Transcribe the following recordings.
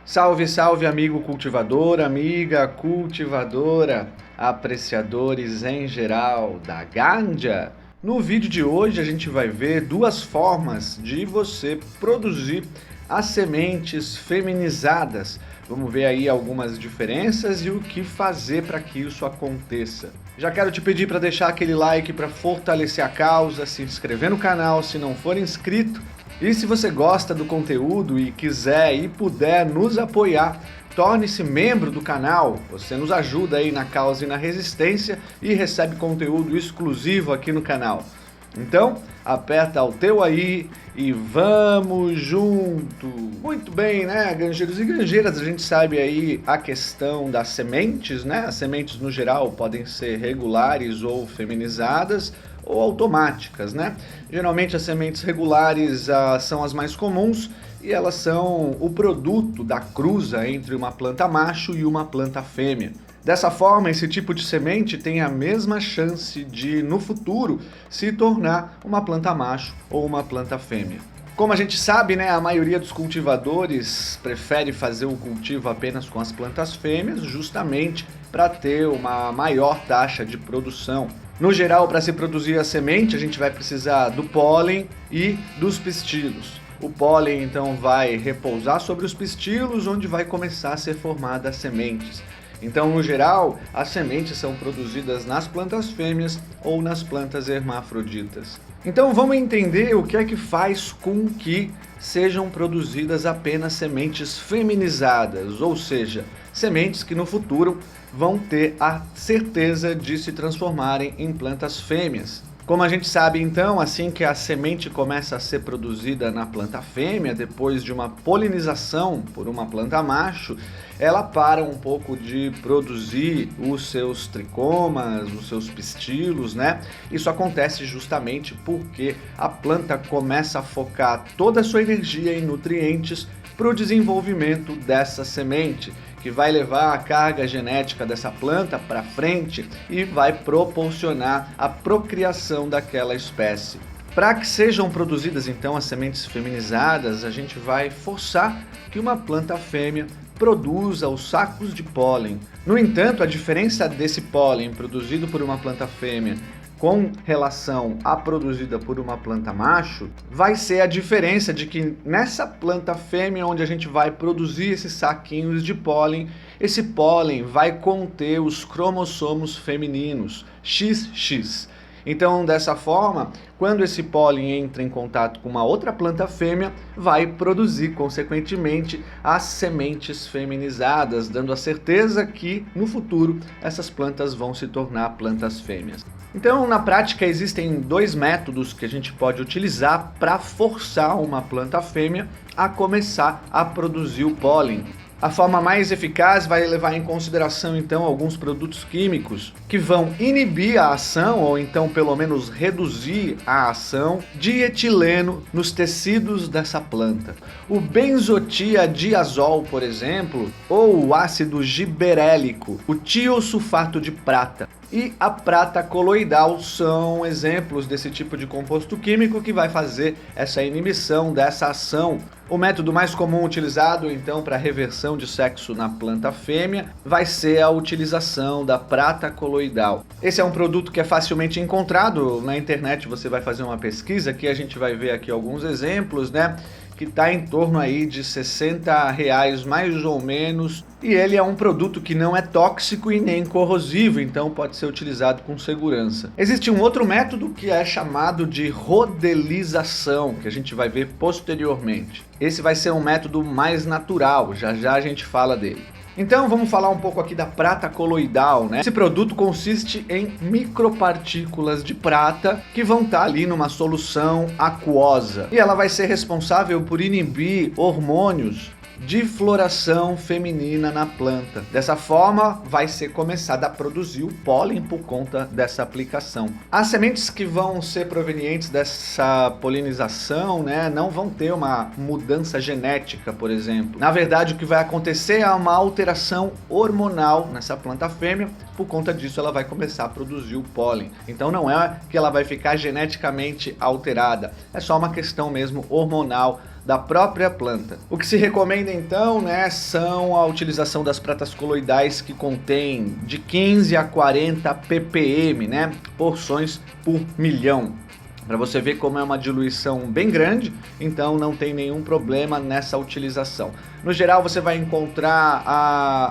Salve, salve, amigo cultivador, amiga cultivadora, apreciadores em geral da ganja. No vídeo de hoje a gente vai ver duas formas de você produzir as sementes feminizadas. Vamos ver aí algumas diferenças e o que fazer para que isso aconteça. Já quero te pedir para deixar aquele like para fortalecer a causa, se inscrever no canal se não for inscrito. E se você gosta do conteúdo e quiser e puder nos apoiar, torne-se membro do canal. Você nos ajuda aí na causa e na resistência e recebe conteúdo exclusivo aqui no canal. Então, aperta o teu aí e vamos junto! Muito bem, né, ganjeiros e ganjeiras, a gente sabe aí a questão das sementes, né? As sementes no geral podem ser regulares ou feminizadas, ou automáticas, né? Geralmente as sementes regulares são as mais comuns e elas são o produto da cruza entre uma planta macho e uma planta fêmea. Dessa forma, esse tipo de semente tem a mesma chance de, no futuro, se tornar uma planta macho ou uma planta fêmea. Como a gente sabe, né, a maioria dos cultivadores prefere fazer o cultivo apenas com as plantas fêmeas, justamente para ter uma maior taxa de produção. No geral, para se produzir a semente, a gente vai precisar do pólen e dos pistilos. O pólen, então, vai repousar sobre os pistilos, onde vai começar a ser formada as sementes. Então, no geral, as sementes são produzidas nas plantas fêmeas ou nas plantas hermafroditas. Então, vamos entender o que é que faz com que sejam produzidas apenas sementes feminizadas, ou seja, sementes que no futuro vão ter a certeza de se transformarem em plantas fêmeas. Como a gente sabe, então, assim que a semente começa a ser produzida na planta fêmea, depois de uma polinização por uma planta macho, ela para um pouco de produzir os seus tricomas, os seus pistilos, né? Isso acontece justamente porque a planta começa a focar toda a sua energia em nutrientes para o desenvolvimento dessa semente, que vai levar a carga genética dessa planta para frente e vai proporcionar a procriação daquela espécie. Para que sejam produzidas então as sementes feminizadas, a gente vai forçar que uma planta fêmea produza os sacos de pólen. No entanto, a diferença desse pólen produzido por uma planta fêmea com relação à produzida por uma planta macho, vai ser a diferença de que nessa planta fêmea onde a gente vai produzir esses saquinhos de pólen, esse pólen vai conter os cromossomos femininos, XX. Então, dessa forma, quando esse pólen entra em contato com uma outra planta fêmea, vai produzir, consequentemente, as sementes feminizadas, dando a certeza que, no futuro, essas plantas vão se tornar plantas fêmeas. Então, na prática, existem dois métodos que a gente pode utilizar para forçar uma planta fêmea a começar a produzir o pólen. A forma mais eficaz vai levar em consideração, então, alguns produtos químicos que vão inibir a ação, ou então, pelo menos, reduzir a ação de etileno nos tecidos dessa planta. O benzotiadiazol, por exemplo, ou o ácido giberélico, o tiosulfato de prata e a prata coloidal são exemplos desse tipo de composto químico que vai fazer essa inibição dessa ação. O método mais comum utilizado, então, para reversão de sexo na planta fêmea vai ser a utilização da prata coloidal. Esse é um produto que é facilmente encontrado na internet, você vai fazer uma pesquisa, que a gente vai ver aqui alguns exemplos, né? Que está em torno aí de R$60 mais ou menos, e ele é um produto que não é tóxico e nem corrosivo, então pode ser utilizado com segurança. Existe um outro método que é chamado de rodelização, que a gente vai ver posteriormente. Esse vai ser um método mais natural, já já a gente fala dele. Então vamos falar um pouco aqui da prata coloidal, né? Esse produto consiste em micropartículas de prata que vão estar ali numa solução aquosa. E ela vai ser responsável por inibir hormônios de floração feminina na planta. Dessa forma, vai ser começada a produzir o pólen por conta dessa aplicação. As sementes que vão ser provenientes dessa polinização, né, não vão ter uma mudança genética, por exemplo. Na verdade, o que vai acontecer é uma alteração hormonal nessa planta fêmea. Por conta disso, ela vai começar a produzir o pólen. Então, não é que ela vai ficar geneticamente alterada. É só uma questão mesmo hormonal da própria planta. O que se recomenda então, né, são a utilização das pratas coloidais que contêm de 15 a 40 ppm, né, porções por milhão. Para você ver como é uma diluição bem grande, então não tem nenhum problema nessa utilização. No geral, você vai encontrar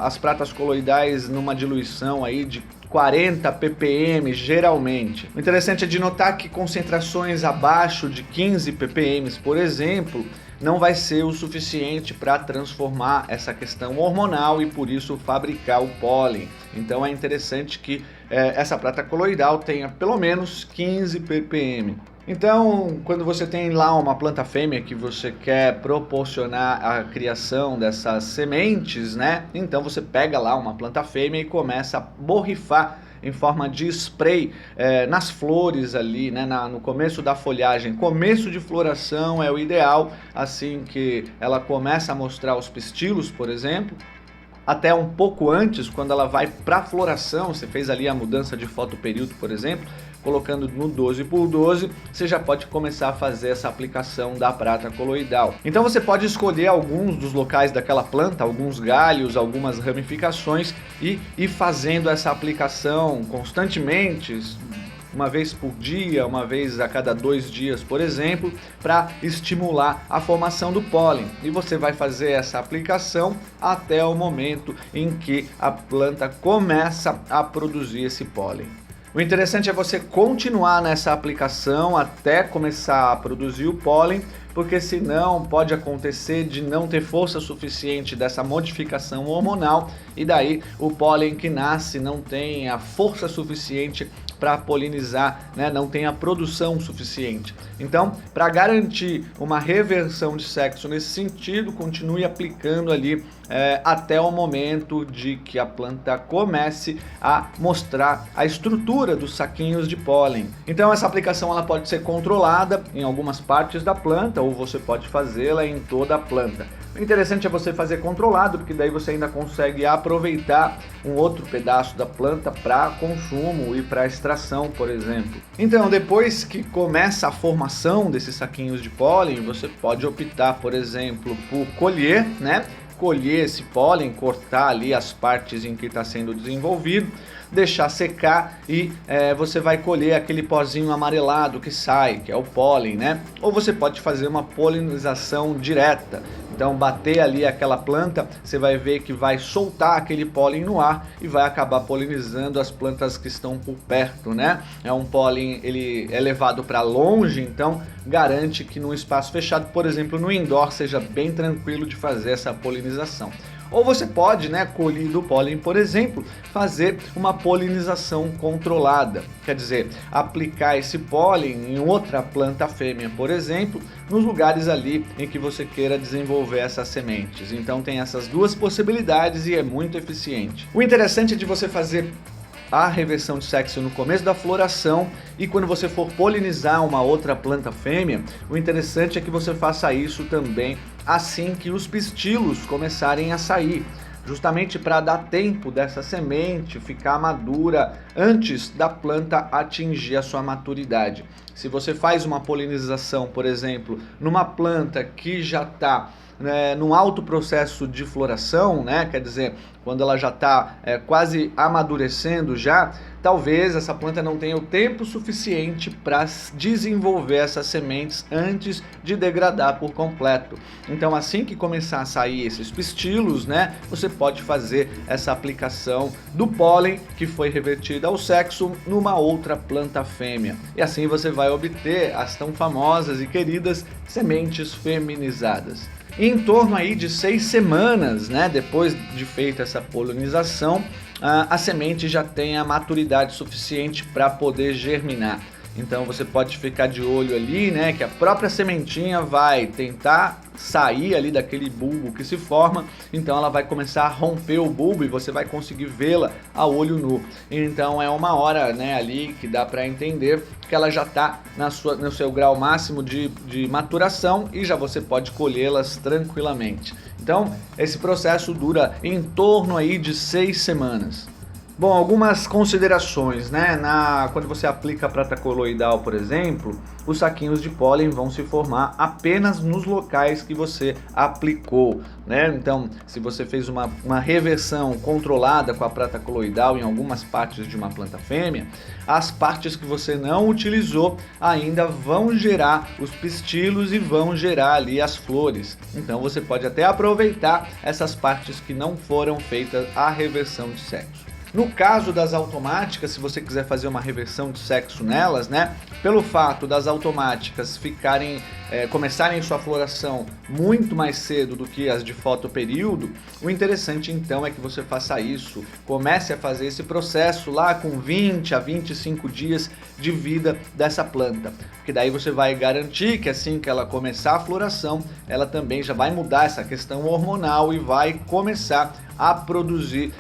as pratas coloidais numa diluição aí de 40 ppm geralmente. O interessante é de notar que concentrações abaixo de 15 ppm, por exemplo, não vai ser o suficiente para transformar essa questão hormonal e por isso fabricar o pólen. Então é interessante que essa prata coloidal tenha pelo menos 15 ppm. Então, quando você tem lá uma planta fêmea que você quer proporcionar a criação dessas sementes, né? Então você pega lá uma planta fêmea e começa a borrifar em forma de spray nas flores ali, né, no começo da folhagem. Começo de floração é o ideal, assim que ela começa a mostrar os pistilos, por exemplo. Até um pouco antes, quando ela vai para floração, você fez ali a mudança de fotoperíodo, por exemplo, colocando no 12x12, você já pode começar a fazer essa aplicação da prata coloidal. Então você pode escolher alguns dos locais daquela planta, alguns galhos, algumas ramificações e ir fazendo essa aplicação constantemente, uma vez por dia, uma vez a cada 2 dias, por exemplo, para estimular a formação do pólen. E você vai fazer essa aplicação até o momento em que a planta começa a produzir esse pólen. O interessante é você continuar nessa aplicação até começar a produzir o pólen, porque senão pode acontecer de não ter força suficiente dessa modificação hormonal e daí o pólen que nasce não tem a força suficiente para polinizar, né? Não tem a produção suficiente. Então, para garantir uma reversão de sexo nesse sentido, continue aplicando ali até o momento de que a planta comece a mostrar a estrutura dos saquinhos de pólen. Então essa aplicação ela pode ser controlada em algumas partes da planta ou você pode fazê-la em toda a planta. O interessante é você fazer controlado, porque daí você ainda consegue aproveitar um outro pedaço da planta para consumo e para extração, por exemplo. Então, depois que começa a formação desses saquinhos de pólen, você pode optar, por exemplo, por colher, né? Colher esse pólen, cortar ali as partes em que está sendo desenvolvido, deixar secar e você vai colher aquele pozinho amarelado que sai, que é o pólen, né? Ou você pode fazer uma polinização direta. Então bater ali aquela planta, você vai ver que vai soltar aquele pólen no ar e vai acabar polinizando as plantas que estão por perto, né? É um pólen, ele é levado para longe, então garante que num espaço fechado, por exemplo, no indoor, seja bem tranquilo de fazer essa polinização. Ou você pode, né, colhido o pólen, por exemplo, fazer uma polinização controlada. Quer dizer, aplicar esse pólen em outra planta fêmea, por exemplo, nos lugares ali em que você queira desenvolver essas sementes. Então tem essas duas possibilidades e é muito eficiente. O interessante é de você fazer a reversão de sexo no começo da floração e quando você for polinizar uma outra planta fêmea, o interessante é que você faça isso também assim que os pistilos começarem a sair, justamente para dar tempo dessa semente ficar madura antes da planta atingir a sua maturidade. Se você faz uma polinização, por exemplo, numa planta que já está num alto processo de floração, né? Quer dizer, quando ela já está quase amadurecendo já, talvez essa planta não tenha o tempo suficiente para desenvolver essas sementes antes de degradar por completo. Então assim que começar a sair esses pistilos, né, você pode fazer essa aplicação do pólen que foi revertido ao sexo numa outra planta fêmea. E assim você vai obter as tão famosas e queridas sementes feminizadas. Em torno aí de 6 semanas, né, depois de feita essa polinização, a semente já tem a maturidade suficiente para poder germinar. Então você pode ficar de olho ali, né, que a própria sementinha vai tentar sair ali daquele bulbo que se forma, então ela vai começar a romper o bulbo e você vai conseguir vê-la a olho nu. Então é uma hora, né, ali que dá para entender que ela já está no seu grau máximo de maturação e já você pode colhê-las tranquilamente. Então esse processo dura em torno aí de 6 semanas. Bom, algumas considerações, né? Quando você aplica a prata coloidal, por exemplo, os saquinhos de pólen vão se formar apenas nos locais que você aplicou, né? Então, se você fez uma reversão controlada com a prata coloidal em algumas partes de uma planta fêmea, as partes que você não utilizou ainda vão gerar os pistilos e vão gerar ali as flores. Então, você pode até aproveitar essas partes que não foram feitas a reversão de sexo. No caso das automáticas, se você quiser fazer uma reversão de sexo nelas, né, pelo fato das automáticas começarem sua floração muito mais cedo do que as de fotoperíodo, o interessante então é que você faça isso, comece a fazer esse processo lá com 20 a 25 dias de vida dessa planta, porque daí você vai garantir que assim que ela começar a floração, ela também já vai mudar essa questão hormonal e vai começar a produzir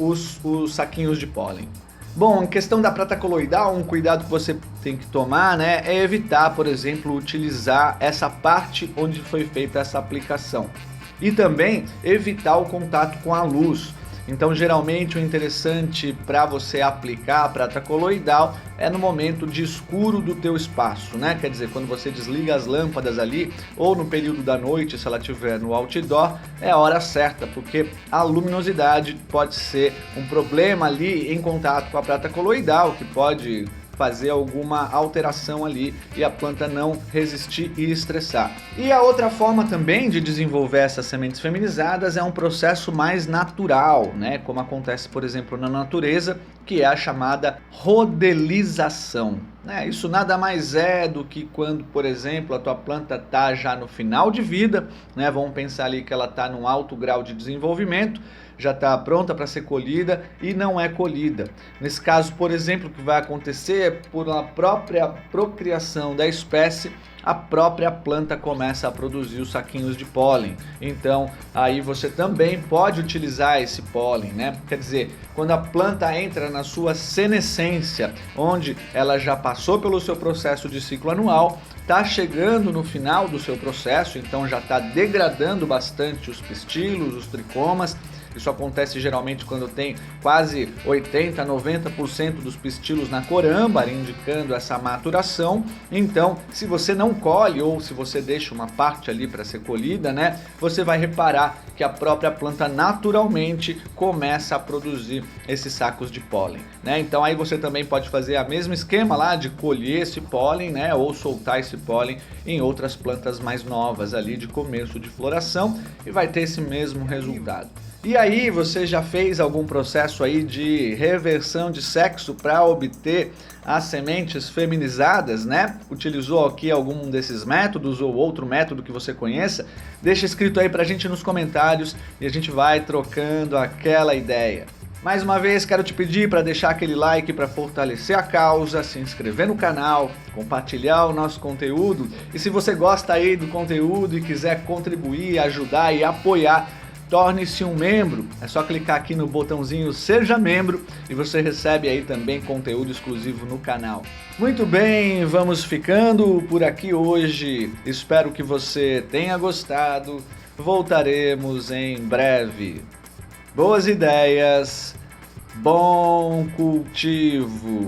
os saquinhos de pólen. Bom, em questão da prata coloidal, um cuidado que você tem que tomar, né, é evitar, por exemplo, utilizar essa parte onde foi feita essa aplicação. E também evitar o contato com a luz. Então, geralmente, o interessante para você aplicar a prata coloidal é no momento de escuro do teu espaço, né? Quer dizer, quando você desliga as lâmpadas ali, ou no período da noite, se ela estiver no outdoor, é a hora certa, porque a luminosidade pode ser um problema ali em contato com a prata coloidal, que pode fazer alguma alteração ali e a planta não resistir e estressar. E a outra forma também de desenvolver essas sementes feminizadas é um processo mais natural, né? Como acontece, por exemplo, na natureza, que é a chamada rodelização. Isso nada mais é do que quando, por exemplo, a tua planta está já no final de vida, né? Vamos pensar ali que ela está num alto grau de desenvolvimento, já está pronta para ser colhida e não é colhida. Nesse caso, por exemplo, o que vai acontecer é por a própria procriação da espécie, a própria planta começa a produzir os saquinhos de pólen. Então, aí você também pode utilizar esse pólen, né? Quer dizer, quando a planta entra na sua senescência, onde ela já passou pelo seu processo de ciclo anual, está chegando no final do seu processo, então já está degradando bastante os pistilos, os tricomas. Isso acontece geralmente quando tem quase 80, 90% dos pistilos na cor âmbar, indicando essa maturação. Então, se você não colhe ou se você deixa uma parte ali para ser colhida, né, você vai reparar que a própria planta naturalmente começa a produzir esses sacos de pólen, né? Então aí você também pode fazer o mesmo esquema lá de colher esse pólen, né, ou soltar esse pólen em outras plantas mais novas ali de começo de floração e vai ter esse mesmo resultado. E aí, você já fez algum processo aí de reversão de sexo para obter as sementes feminizadas, né? Utilizou aqui algum desses métodos ou outro método que você conheça? Deixa escrito aí pra gente nos comentários e a gente vai trocando aquela ideia. Mais uma vez, quero te pedir para deixar aquele like para fortalecer a causa, se inscrever no canal, compartilhar o nosso conteúdo e se você gosta aí do conteúdo e quiser contribuir, ajudar e apoiar, torne-se um membro, é só clicar aqui no botãozinho Seja Membro e você recebe aí também conteúdo exclusivo no canal. Muito bem, vamos ficando por aqui hoje, espero que você tenha gostado, voltaremos em breve. Boas ideias, bom cultivo!